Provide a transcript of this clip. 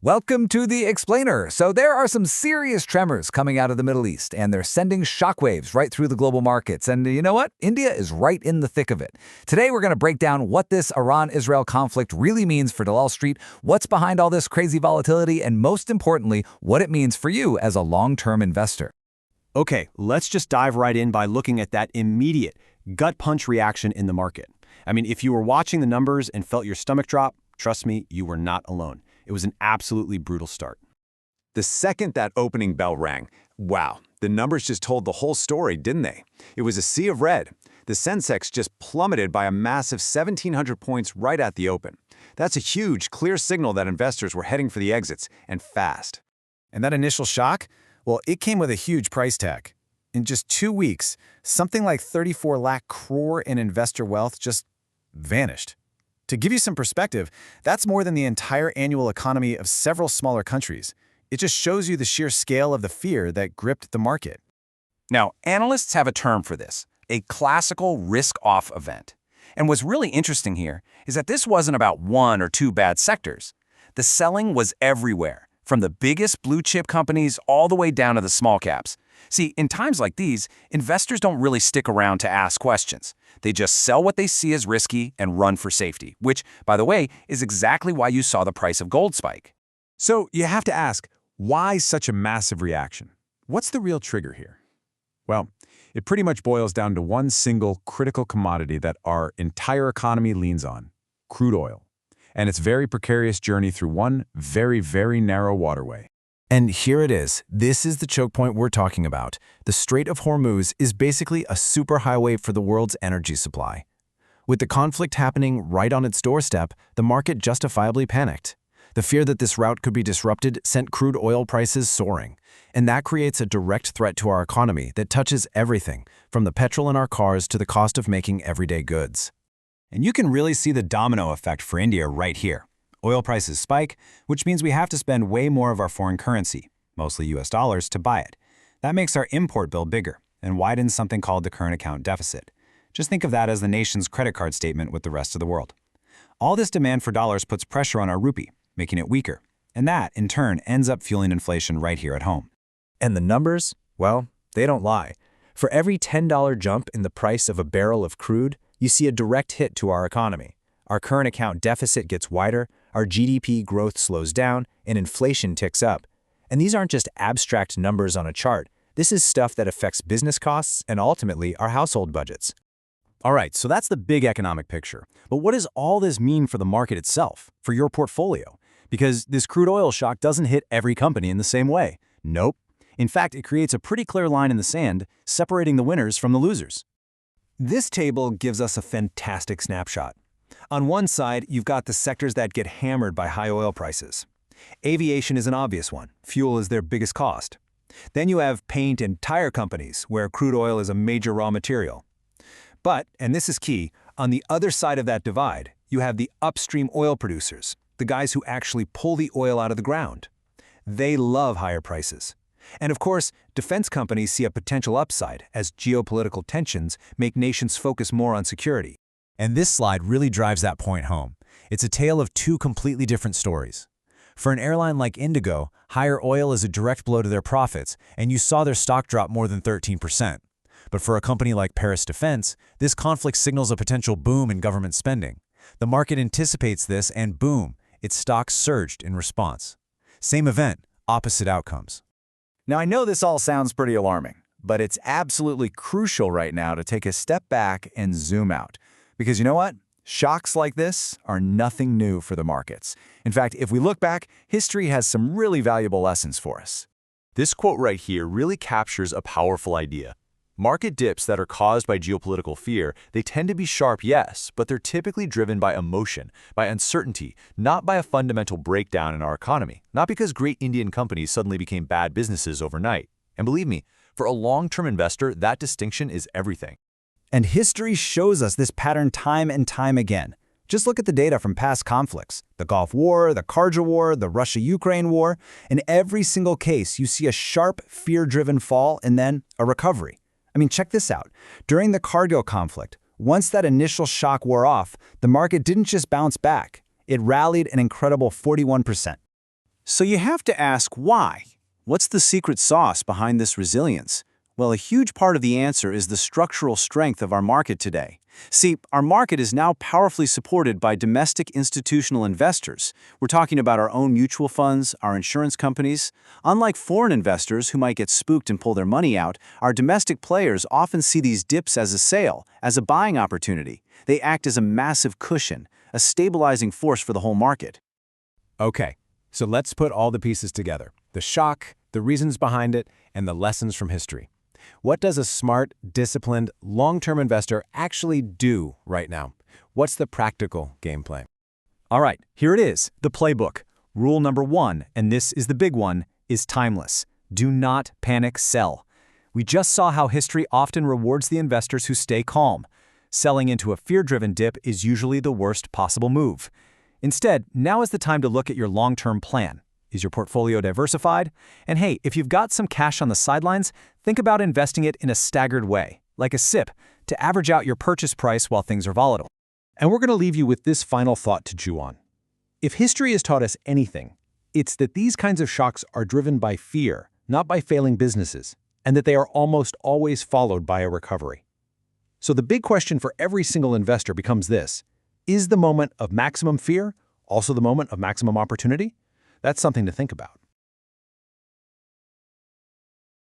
Welcome to the Explainer. So there are some serious tremors coming out of the Middle East, and they're sending shockwaves right through the global markets. And you know what? India is right in the thick of it. Today, we're going to break down what this Iran-Israel conflict really means for Dalal Street, what's behind all this crazy volatility, and most importantly, what it means for you as a long-term investor. Okay, let's just dive right in by looking at that immediate gut punch reaction in the market. I mean, if you were watching the numbers and felt your stomach drop, trust me, you were not alone. It was an absolutely brutal start. The second that opening bell rang, wow, the numbers just told the whole story, didn't they? It was a sea of red. The Sensex just plummeted by a massive 1,700 points right at the open. That's a huge, clear signal that investors were heading for the exits, and fast. And that initial shock? Well, it came with a huge price tag. In just 2 weeks, something like 34 lakh crore in investor wealth just vanished. To give you some perspective, that's more than the entire annual economy of several smaller countries. It just shows you the sheer scale of the fear that gripped the market. Now, analysts have a term for this, a classical risk-off event. And what's really interesting here is that this wasn't about one or two bad sectors. The selling was everywhere, from the biggest blue-chip companies all the way down to the small caps. See, in times like these, investors don't really stick around to ask questions. They just sell what they see as risky and run for safety, which, by the way, is exactly why you saw the price of gold spike. So you have to ask, why such a massive reaction? What's the real trigger here? Well, it pretty much boils down to one single critical commodity that our entire economy leans on, crude oil, and its very precarious journey through one very, very narrow waterway. And here it is. This is the choke point we're talking about. The Strait of Hormuz is basically a superhighway for the world's energy supply. With the conflict happening right on its doorstep, the market justifiably panicked. The fear that this route could be disrupted sent crude oil prices soaring. And that creates a direct threat to our economy that touches everything, from the petrol in our cars to the cost of making everyday goods. And you can really see the domino effect for India right here. Oil prices spike, which means we have to spend way more of our foreign currency, mostly US dollars, to buy it. That makes our import bill bigger and widens something called the current account deficit. Just think of that as the nation's credit card statement with the rest of the world. All this demand for dollars puts pressure on our rupee, making it weaker. And that, in turn, ends up fueling inflation right here at home. And the numbers? Well, they don't lie. For every $10 jump in the price of a barrel of crude, you see a direct hit to our economy. Our current account deficit gets wider, our GDP growth slows down, and inflation ticks up. And these aren't just abstract numbers on a chart. This is stuff that affects business costs and ultimately our household budgets. All right, so that's the big economic picture. But what does all this mean for the market itself, for your portfolio? Because this crude oil shock doesn't hit every company in the same way. Nope. In fact, it creates a pretty clear line in the sand, separating the winners from the losers. This table gives us a fantastic snapshot. On one side, you've got the sectors that get hammered by high oil prices. Aviation is an obvious one. Fuel is their biggest cost. Then you have paint and tire companies, where crude oil is a major raw material. But, and this is key, on the other side of that divide, you have the upstream oil producers, the guys who actually pull the oil out of the ground. They love higher prices. And of course, defense companies see a potential upside as geopolitical tensions make nations focus more on security. And this slide really drives that point home. It's a tale of two completely different stories. For an airline like Indigo, higher oil is a direct blow to their profits, and you saw their stock drop more than 13%. But for a company like Paris Defense, this conflict signals a potential boom in government spending. The market anticipates this, and boom, its stock surged in response. Same event, opposite outcomes. Now, I know this all sounds pretty alarming, but it's absolutely crucial right now to take a step back and zoom out. Because you know what? Shocks like this are nothing new for the markets. In fact, if we look back, history has some really valuable lessons for us. This quote right here really captures a powerful idea. Market dips that are caused by geopolitical fear, they tend to be sharp, yes, but they're typically driven by emotion, by uncertainty, not by a fundamental breakdown in our economy, not because great Indian companies suddenly became bad businesses overnight. And believe me, for a long-term investor, that distinction is everything. And history shows us this pattern time and time again. Just look at the data from past conflicts, the Gulf War, the Karja War, the Russia-Ukraine War. In every single case, you see a sharp, fear-driven fall and then a recovery. I mean, check this out. During the Cargill conflict, once that initial shock wore off, the market didn't just bounce back. It rallied an incredible 41%. So you have to ask why. What's the secret sauce behind this resilience? Well, a huge part of the answer is the structural strength of our market today. See, our market is now powerfully supported by domestic institutional investors. We're talking about our own mutual funds, our insurance companies. Unlike foreign investors who might get spooked and pull their money out, our domestic players often see these dips as a sale, as a buying opportunity. They act as a massive cushion, a stabilizing force for the whole market. Okay, so let's put all the pieces together. The shock, the reasons behind it, and the lessons from history. What does a smart, disciplined, long-term investor actually do right now? What's the practical game plan? All right, here it is, the playbook. Rule number 1, and this is the big one, is timeless. Do not panic sell. We just saw how history often rewards the investors who stay calm. Selling into a fear-driven dip is usually the worst possible move. Instead, now is the time to look at your long-term plan. Is your portfolio diversified? And hey, if you've got some cash on the sidelines, think about investing it in a staggered way, like a SIP, to average out your purchase price while things are volatile. And we're going to leave you with this final thought to chew on. If history has taught us anything, it's that these kinds of shocks are driven by fear, not by failing businesses, and that they are almost always followed by a recovery. So the big question for every single investor becomes this: is the moment of maximum fear also the moment of maximum opportunity? That's something to think about.